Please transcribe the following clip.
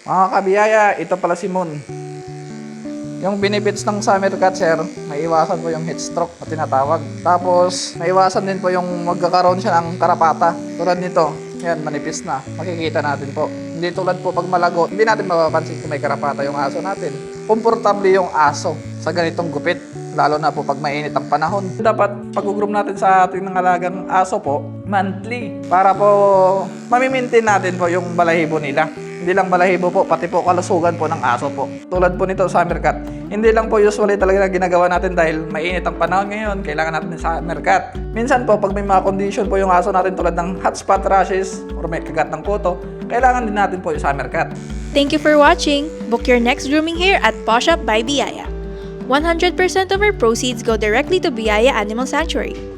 Mga kabiyaya, ito pala si Moon. Yung benefits ng summer cat, sir, maiwasan po yung heat stroke na tinatawag. Tapos, maiwasan din po yung magkakaroon siya ng karapata. Tulad nito, yan, manipis na. Makikita natin po. Hindi tulad po pag malago, hindi natin mapapansin kung may karapata yung aso natin. Komportable yung aso sa ganitong gupit. Lalo na po pag mainit ang panahon. Dapat pag-groom natin sa ating nangalagang aso po, monthly. Para po mamimintin natin po yung balahibo nila. Hindi lang balahibo po, pati po kalusugan po ng aso po. Tulad po nito, summer cat. Hindi lang po usually talaga ginagawa natin dahil mainit ang panahon ngayon, kailangan natin ng summer cat. Minsan po, pag may mga condition po yung aso natin tulad ng hot spot rashes or may kagat ng kuto, kailangan din natin po yung summer cat. Thank you for watching. Book your next grooming here at Paw Shop by Biaya. 100% of our proceeds go directly to Biaya Animal Sanctuary.